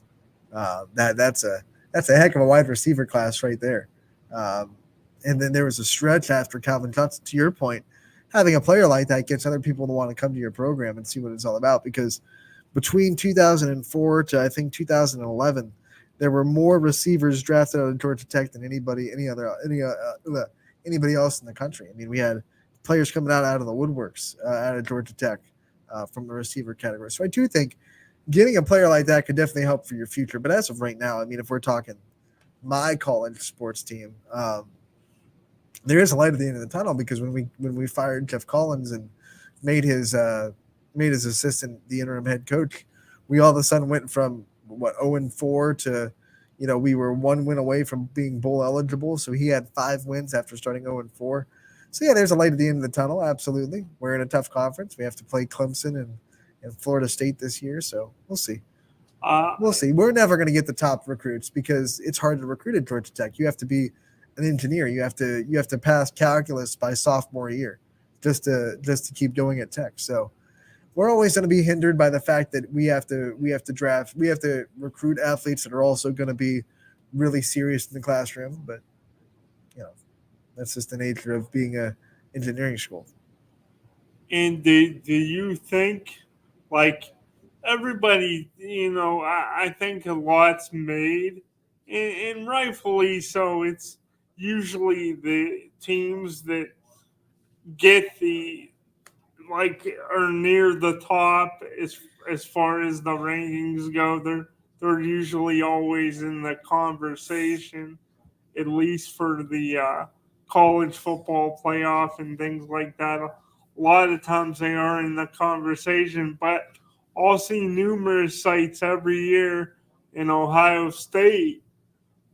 That's a heck of a wide receiver class right there. And then there was a stretch after Calvin Johnson. To your point, having a player like that gets other people to want to come to your program and see what it's all about, because between 2004 to I think 2011, there were more receivers drafted out of Georgia Tech than anybody else in the country. I mean, we had players coming out of the woodworks out of Georgia Tech from the receiver category. So I do think getting a player like that could definitely help for your future. But as of right now, I mean, if we're talking my college sports team, there is a light at the end of the tunnel, because when we fired Jeff Collins and made his assistant the interim head coach, we all of a sudden went from 0-4 to, we were 1 win away from being bowl eligible. So he had 5 wins after starting 0-4. So yeah, there's a light at the end of the tunnel. Absolutely, we're in a tough conference. We have to play Clemson and Florida State this year, so we'll see. We'll see. We're never going to get the top recruits because it's hard to recruit at Georgia Tech. You have to be an engineer. You have to pass calculus by sophomore year just to keep going at Tech. So we're always going to be hindered by the fact that we have to recruit athletes that are also going to be really serious in the classroom. But that's just the nature of being a engineering school. And do you think, like, everybody, I think a lot's made, and rightfully so. It's usually the teams that get are near the top as far as the rankings go. They're usually always in the conversation, at least for the college football playoff and things like that. A lot of times they are in the conversation, but I'll see numerous sites every year in Ohio State,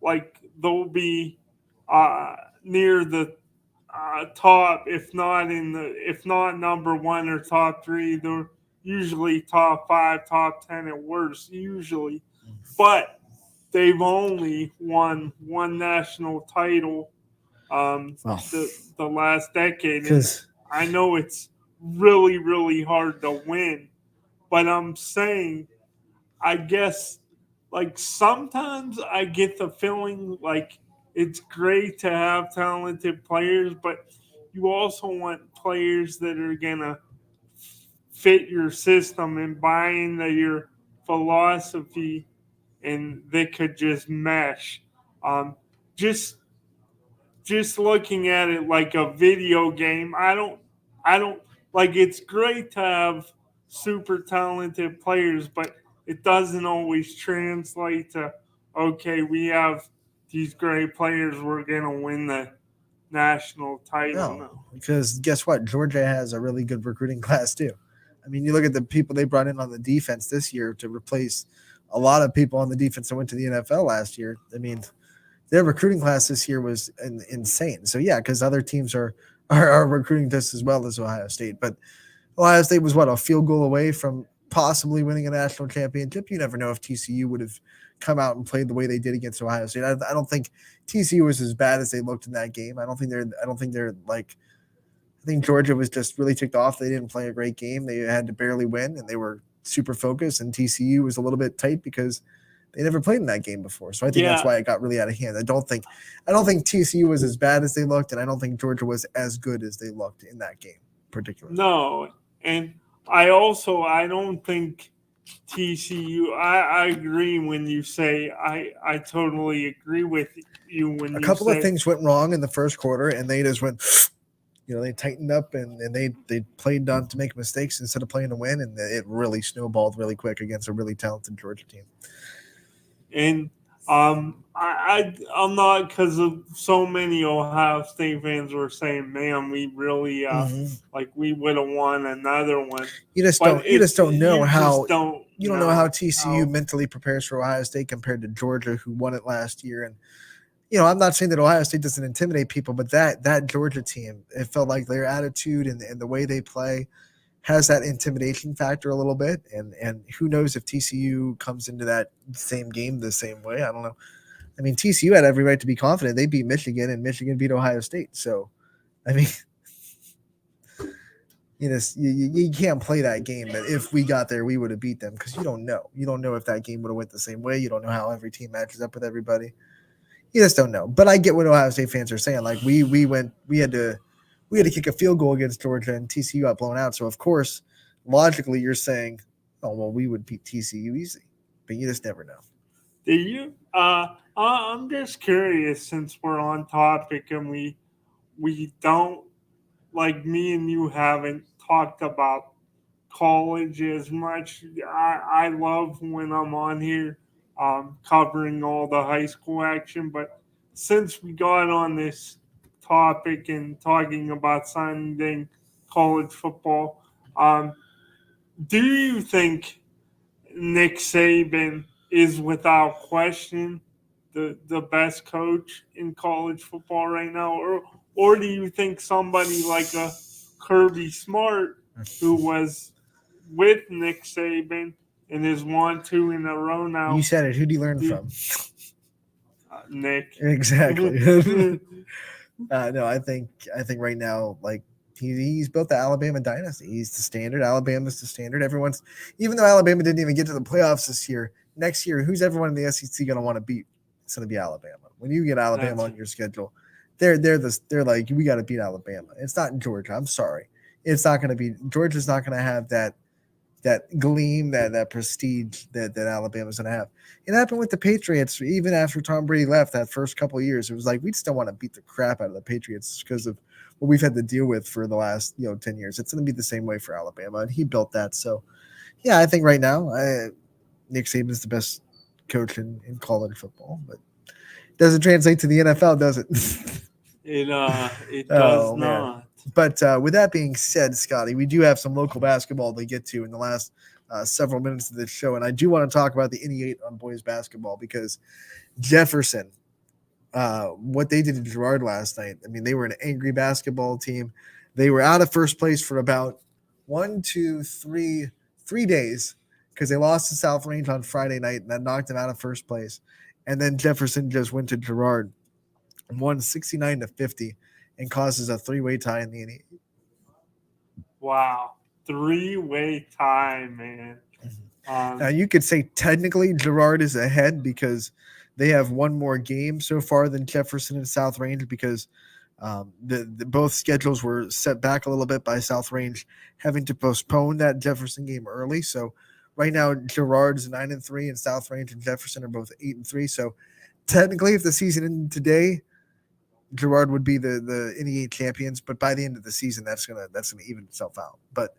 like they'll be near the top, if not number one or top three. They're usually top 5, top 10 at worst, usually, but they've only won one national title the last decade. And I know it's really, really hard to win, but I'm saying, I guess, like, sometimes I get the feeling like it's great to have talented players, but you also want players that are going to fit your system and buy into your philosophy, and they could just mesh. Just looking at it like a video game, I don't like. It's great to have super talented players, but it doesn't always translate to, okay, we have these great players, we're gonna win the national title. No, because guess what? Georgia has a really good recruiting class too. I mean, you look at the people they brought in on the defense this year to replace a lot of people on the defense that went to the NFL last year. I mean, their recruiting class this year was insane. So yeah, because other teams are recruiting just as well as Ohio State. But Ohio State was a field goal away from possibly winning a national championship. You never know if TCU would have come out and played the way they did against Ohio State. I don't think TCU was as bad as they looked in that game. I think Georgia was just really ticked off. They didn't play a great game. They had to barely win, and they were super focused. And TCU was a little bit tight because they never played in that game before. So I think that's why it got really out of hand. I don't think TCU was as bad as they looked, and I don't think Georgia was as good as they looked in that game, particularly. No, and I don't think TCU. I agree when you say I totally agree with you when a you couple say, of things went wrong in the first quarter, and they just went. They tightened up and they played not to make mistakes instead of playing to win, and it really snowballed really quick against a really talented Georgia team. And I'm not, because of so many Ohio State fans were saying, man, we really we would have won another one. You just don't know how TCU mentally prepares for Ohio State compared to Georgia, who won it last year. And I'm not saying that Ohio State doesn't intimidate people, but that Georgia team, it felt like their attitude and the way they play has that intimidation factor a little bit. And who knows if TCU comes into that same game the same way. I don't know. I mean, TCU had every right to be confident. They beat Michigan, and Michigan beat Ohio State. So, I mean, you can't play that game that if we got there, we would have beat them, because you don't know. You don't know if that game would have went the same way. You don't know how every team matches up with everybody. You just don't know. But I get what Ohio State fans are saying. Like, we had to kick a field goal against Georgia, and TCU got blown out. So of course, logically, you're saying, oh well, we would beat TCU easy, but you just never know. Do you? I'm just curious, since we're on topic and we don't, like, me and you haven't talked about college as much. I love when I'm on here covering all the high school action, but since we got on this topic and talking about signing college football, do you think Nick Saban is without question the best coach in college football right now, Or do you think somebody like a Kirby Smart, who was with Nick Saban and is 1-2 in a row now? You said it. Who do you learn from? Nick. Exactly. No, I think right now, like he's built the Alabama dynasty. He's the standard. Alabama's the standard. Everyone's, even though Alabama didn't even get to the playoffs this year, next year, who's everyone in the SEC going to want to beat? It's going to be Alabama. When you get Alabama on your schedule, they're like, we got to beat Alabama. It's not Georgia. I'm sorry. It's not going to be Georgia's not going to have that gleam, that prestige that Alabama's going to have. It happened with the Patriots. Even after Tom Brady left that first couple of years, it was like, we just don't want to beat the crap out of the Patriots because of what we've had to deal with for the last 10 years. It's going to be the same way for Alabama, and he built that. So, yeah, I think right now Nick Saban is the best coach in college football, but it doesn't translate to the NFL, does it? It does not. Man. But with that being said, Scotty, we do have some local basketball to get to in the last several minutes of this show. And I do want to talk about the NE8 on boys basketball because Jefferson, what they did to Girard last night, I mean, they were an angry basketball team. They were out of first place for about 3 days because they lost to South Range on Friday night, and that knocked them out of first place. And then Jefferson just went to Girard and won 69-50 and causes a 3-way tie in the NE8. Wow. 3-way tie, man. Now, you could say technically Girard is ahead because they have one more game so far than Jefferson and South Range because the both schedules were set back a little bit by South Range having to postpone that Jefferson game early. So right now, Girard's 9-3 and South Range and Jefferson are both 8-3. So technically, if the season ended today, Girard would be the NE8 champions, but by the end of the season, that's gonna even itself out. But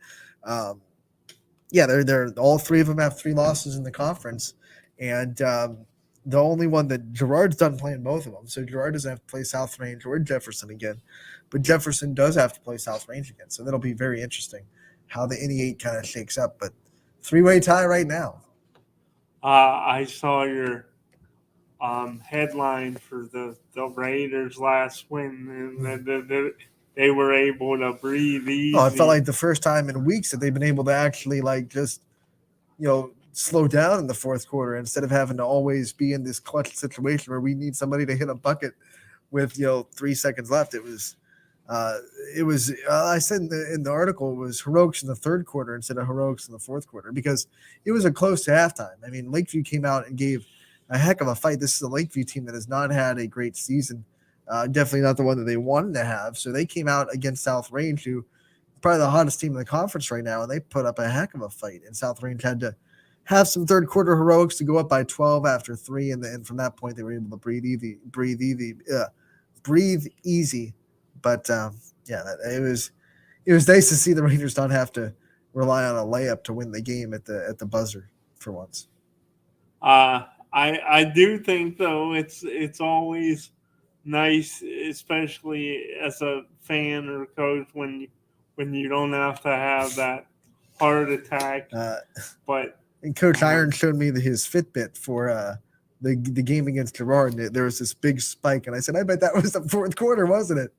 yeah, they're all three of them have 3 losses in the conference, and the only one that Girard's done playing both of them. So Girard doesn't have to play South Range or Jefferson again, but Jefferson does have to play South Range again. So that'll be very interesting how the NE8 kind of shakes up. But 3-way tie right now. I saw your headline for the Raiders last win, and they were able to breathe easy. Oh, it felt like the first time in weeks that they've been able to actually just slow down in the fourth quarter instead of having to always be in this clutch situation where we need somebody to hit a bucket with 3 seconds left. It was I said in the article, it was heroics in the third quarter instead of heroics in the fourth quarter because it was a close to halftime. I mean, Lakeview came out and gave a heck of a fight. This is a Lakeview team that has not had a great season. Definitely not the one that they wanted to have. So they came out against South Range, who probably the hottest team in the conference right now, and they put up a heck of a fight. And South Range had to have some third quarter heroics to go up by 12 after 3, and from that point they were able to breathe easy. But yeah, it was nice to see the Raiders not have to rely on a layup to win the game at the buzzer for once. I do think though it's always nice, especially as a fan or coach, when you don't have to have that heart attack. And Coach Iron showed me his Fitbit for the game against Girard, and there was this big spike, and I said, I bet that was the fourth quarter, wasn't it?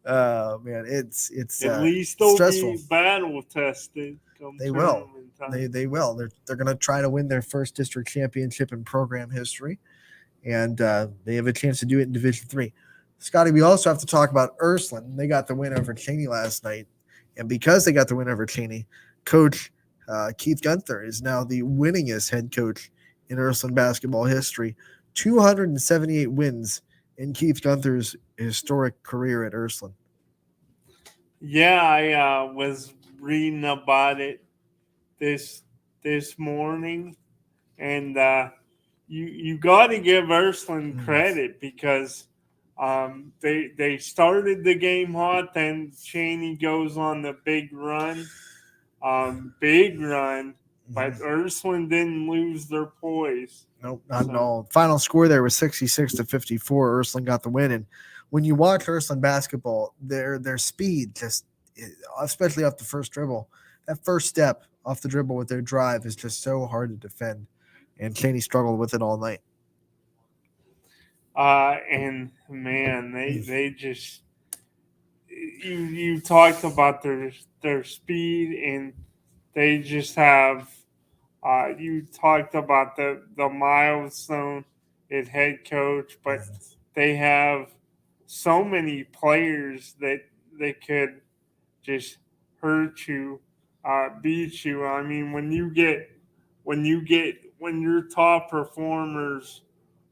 Man, it's at least they'll stressful. Be battle tested. They will. They will. They're going to try to win their first district championship in program history, and they have a chance to do it in Division III. Scotty, we also have to talk about Ursuline. They got the win over Cheney last night, and because they got the win over Cheney, Coach Keith Gunther is now the winningest head coach in Ursuline basketball history. 278 wins in Keith Gunther's historic career at Ursuline. Yeah, I was reading about it this morning, and you got to give Ursuline credit because they started the game hot, then Cheney goes on the big run, but Ursuline didn't lose their poise. Nope, not at all. Final score there was 66-54. Ursuline got the win, and when you watch Ursuline basketball, their speed, just especially off the first dribble, that first step off the dribble with their drive is just so hard to defend, and Cheney struggled with it all night. And man, they you talked about their speed, and they just have. You talked about the milestone at head coach, but they have so many players that they could just hurt you, beat you. I mean, when your top performers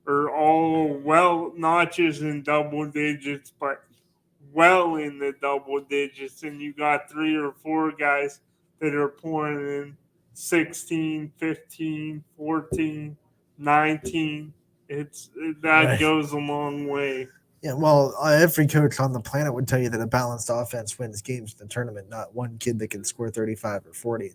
are all not just in double digits, but well in the double digits, and you got 3 or 4 guys that are pouring in 16, 15, 14, 19. That Right. goes a long way. Yeah, well, every coach on the planet would tell you that a balanced offense wins games in the tournament, not one kid that can score 35 or 40.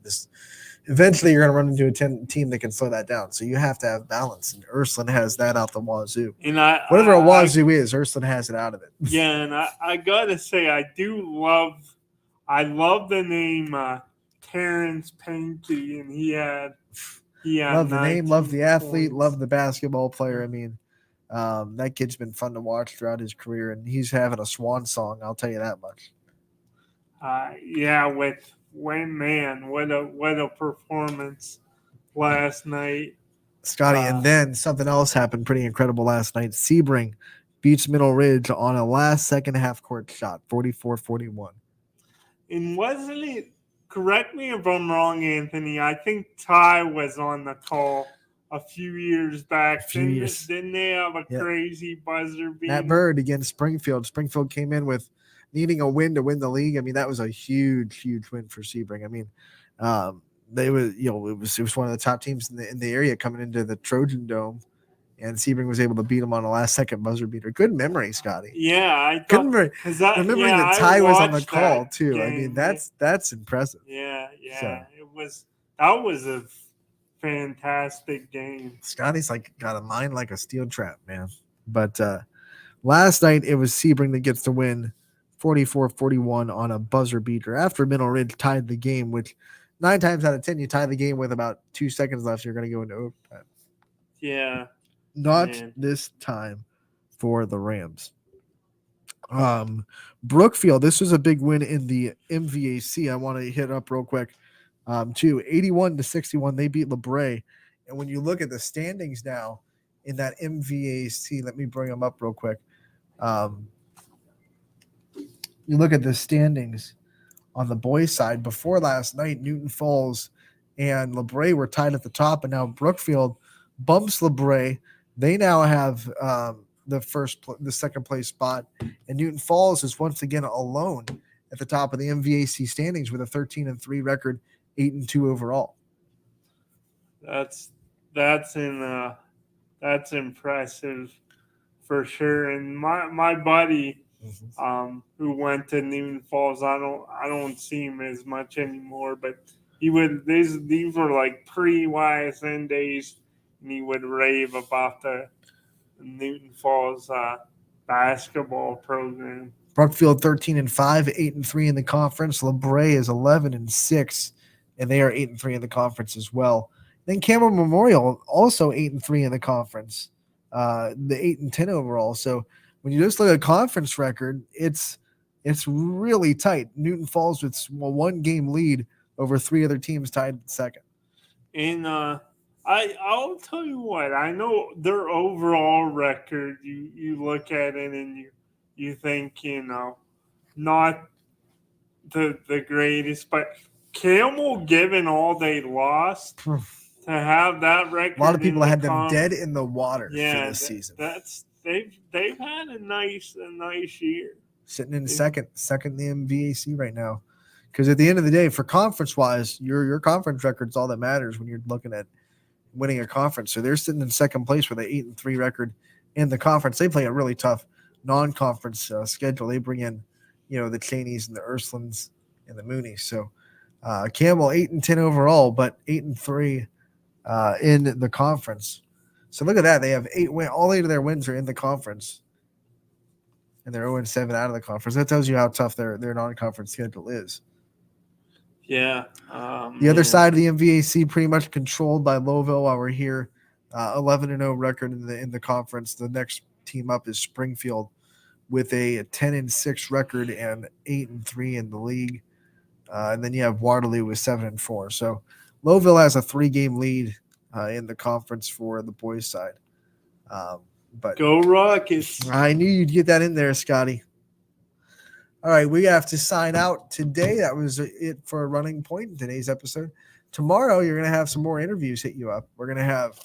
Eventually, you're going to run into a team that can slow that down. So you have to have balance, and Ursuline has that out the wazoo. And Whatever a wazoo is, Ursuline has it out of it. Yeah, and I gotta say, I love the name Terrence Pankey, and he had Love the name, love the athlete, points. love the basketball player. I mean, that kid's been fun to watch throughout his career, and he's having a swan song. I'll tell you that much. Yeah, what a performance last night, Scotty. And then something else happened pretty incredible last night. Sebring beats Middle Ridge on a last second half court shot, 44-41. And wasn't it? Correct me if I'm wrong, Anthony. I think Ty was on the call a few years back. Didn't they have a crazy buzzer beater? Matt Bird against Springfield. Springfield came in with needing a win to win the league. I mean, that was a huge win for Sebring. I mean, it was one of the top teams in the area coming into the Trojan Dome, and Sebring was able to beat them on a last second buzzer beater. Good memory, Scotty. Yeah, I thought, remembering that Ty was on the call too. Game. I mean, that's impressive. Yeah. That was a fantastic game. Scotty's got a mind like a steel trap, man. But last night it was Sebring that gets the win, 44-41 on a buzzer beater after Middle Ridge tied the game, which 9 times out of 10 you tie the game with about 2 seconds left, you're going to go into overtime. Yeah. Not this time for the Rams. Brookfield, this was a big win in the MVAC. I want to hit up real quick. Too 81-61, they beat LeBray. And when you look at the standings now in that MVAC, let me bring them up real quick. You look at the standings on the boys' side. Before last night, Newton Falls and LeBray were tied at the top, and now Brookfield bumps LeBray. They now have the second place spot, and Newton Falls is once again alone at the top of the MVAC standings with a 13-3 record, 8-2 overall. That's impressive for sure. And my buddy, who went to Newton Falls, I don't see him as much anymore, but these were like pre-YSN days, and he would rave about the Newton Falls basketball program. Brookfield 13-5, 8-3 in the conference. LeBray is 11-6, and they are 8-3 in the conference as well. Then Campbell Memorial also 8-3 in the conference, the 8-10 overall. So when you just look at conference record, it's really tight. Newton Falls with one game lead over 3 other teams tied second. And I'll tell you what, I know their overall record, you look at it and you think, not the greatest, but Camel, given all they lost, to have that record. A lot of people had them dead in the water for this season. They've had a nice year. Sitting in second in the MVAC right now. Because at the end of the day, for conference-wise, your conference record's all that matters when you're looking at winning a conference. So they're sitting in second place with an 8-3 record in the conference. They play a really tough non-conference schedule. They bring in, the Cheneys and the Ursulines and the Moonies. So Campbell 8-10 overall, but 8-3 in the conference. So look at that. They have 8 wins. All 8 of their wins are in the conference. And they're 0-7 out of the conference. That tells you how tough their non-conference schedule is. Yeah. The other side of the MVAC pretty much controlled by Lowville while we're here. 11-0 record in the conference. The next team up is Springfield with a 10-6 record and 8-3 in the league. And then you have Waterloo with 7-4. So Lowville has a 3-game lead in the conference for the boys' side. But go Rockets. I knew you'd get that in there, Scotty. All right, we have to sign out today. That was it for Running Point in today's episode. Tomorrow, you're going to have some more interviews hit you up. We're going to have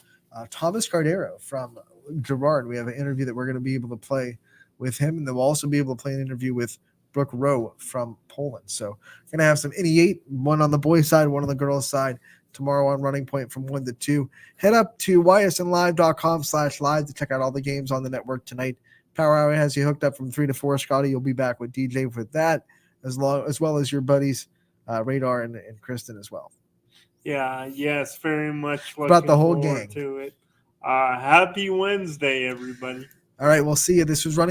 Thomas Cardero from Girard. We have an interview that we're going to be able to play with him, and then we'll also be able to play an interview with Brooke Rowe from Poland. So we're going to have some Indy 8, one on the boys' side, one on the girls' side, tomorrow on Running Point from 1 to 2. Head up to ysnlive.com/live to check out all the games on the network tonight. Power Hour has you hooked up from 3 to 4. Scotty, you'll be back with DJ for that, as well as your buddies, Radar and Kristen as well. Yeah, yes, very much. About the whole gang. To it. Happy Wednesday, everybody. All right, we'll see you. This was Running